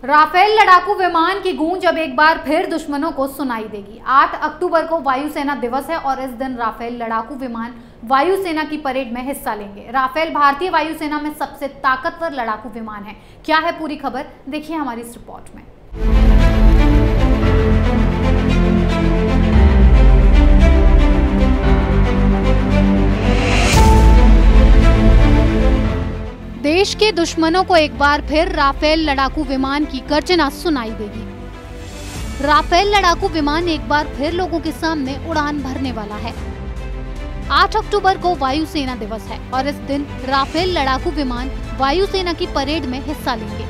Rafale लड़ाकू विमान की गूंज अब एक बार फिर दुश्मनों को सुनाई देगी। 8 अक्टूबर को वायुसेना दिवस है और इस दिन राफेल लड़ाकू विमान वायुसेना की परेड में हिस्सा लेंगे। राफेल भारतीय वायुसेना में सबसे ताकतवर लड़ाकू विमान है। क्या है पूरी खबर, देखिए हमारी इस रिपोर्ट में। देश के दुश्मनों को एक बार फिर राफेल लड़ाकू विमान की गर्जना सुनाई देगी। राफेल लड़ाकू विमान एक बार फिर लोगों के सामने उड़ान भरने वाला है। 8 अक्टूबर को वायुसेना दिवस है और इस दिन राफेल लड़ाकू विमान वायुसेना की परेड में हिस्सा लेंगे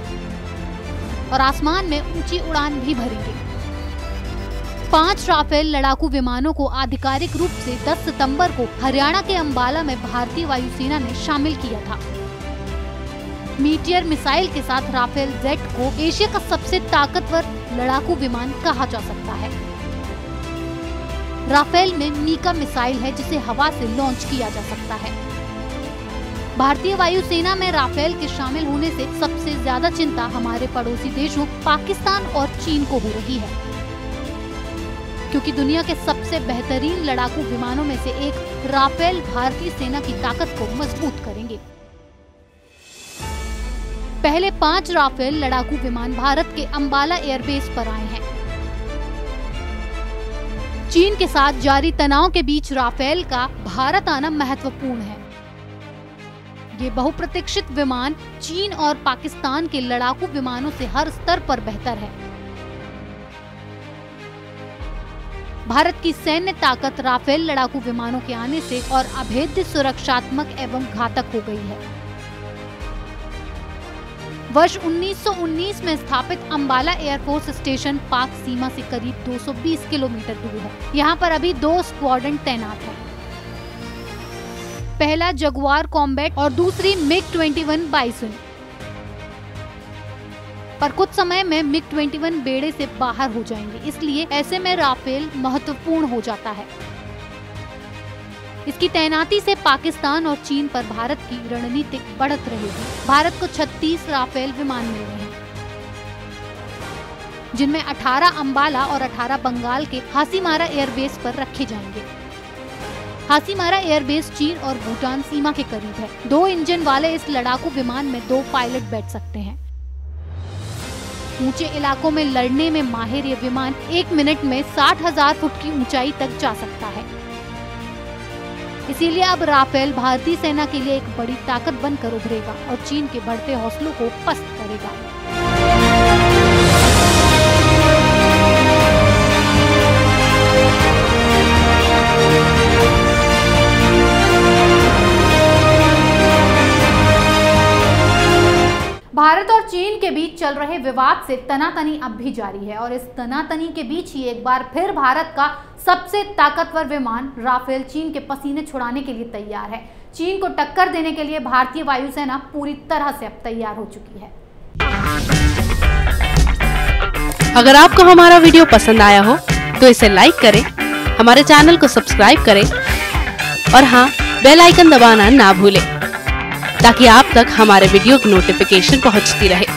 और आसमान में ऊंची उड़ान भी भरेंगे। 5 राफेल लड़ाकू विमानों को आधिकारिक रूप से 10 सितंबर को हरियाणा के अंबाला में भारतीय वायुसेना ने शामिल किया था। मीटियर मिसाइल के साथ राफेल जेट को एशिया का सबसे ताकतवर लड़ाकू विमान कहा जा सकता है। राफेल में मीका मिसाइल है जिसे हवा से लॉन्च किया जा सकता है। भारतीय वायुसेना में राफेल के शामिल होने से सबसे ज्यादा चिंता हमारे पड़ोसी देशों पाकिस्तान और चीन को हो रही है, क्योंकि दुनिया के सबसे बेहतरीन लड़ाकू विमानों में से एक राफेल भारतीय सेना की ताकत को मजबूत करेंगे। पहले 5 राफेल लड़ाकू विमान भारत के अंबाला एयरबेस पर आए हैं। चीन के साथ जारी तनाव के बीच राफेल का भारत आना महत्वपूर्ण है। ये बहुप्रतीक्षित विमान चीन और पाकिस्तान के लड़ाकू विमानों से हर स्तर पर बेहतर है। भारत की सैन्य ताकत राफेल लड़ाकू विमानों के आने से और अभेद्य सुरक्षात्मक एवं घातक हो गई है। वर्ष 1919 में स्थापित अंबाला एयरफोर्स स्टेशन पाक सीमा से करीब 220 किलोमीटर दूर है। यहाँ पर अभी 2 स्क्वाड्रन तैनात हैं। पहला जगुआर कॉम्बैट और दूसरी MiG-21 बाइसन। पर कुछ समय में MiG-21 बेड़े से बाहर हो जाएंगे, इसलिए ऐसे में राफेल महत्वपूर्ण हो जाता है। इसकी तैनाती से पाकिस्तान और चीन पर भारत की रणनीतिक बढ़त रहेगी। भारत को 36 राफेल विमान मिल रहे हैं, जिनमें 18 अंबाला और 18 बंगाल के हासीमारा एयरबेस पर रखे जाएंगे। हासीमारा एयरबेस चीन और भूटान सीमा के करीब है। 2 इंजन वाले इस लड़ाकू विमान में 2 पायलट बैठ सकते हैं। ऊंचे इलाकों में लड़ने में माहिर ये विमान 1 मिनट में 60,000 फुट की ऊंचाई तक जा सकता है। इसीलिए अब राफेल भारतीय सेना के लिए एक बड़ी ताकत बनकर उभरेगा और चीन के बढ़ते हौसलों को पस्त करेगा। भारत और चीन के बीच चल रहे विवाद से तनातनी अब भी जारी है और इस तनातनी के बीच ही एक बार फिर भारत का सबसे ताकतवर विमान राफेल चीन के पसीने छुड़ाने के लिए तैयार है। चीन को टक्कर देने के लिए भारतीय वायुसेना पूरी तरह से अब तैयार हो चुकी है। अगर आपको हमारा वीडियो पसंद आया हो तो इसे लाइक करें, हमारे चैनल को सब्सक्राइब करें और हाँ, बेल आइकन दबाना ना भूलें ताकि आप तक हमारे वीडियो की नोटिफिकेशन पहुंचती रहे।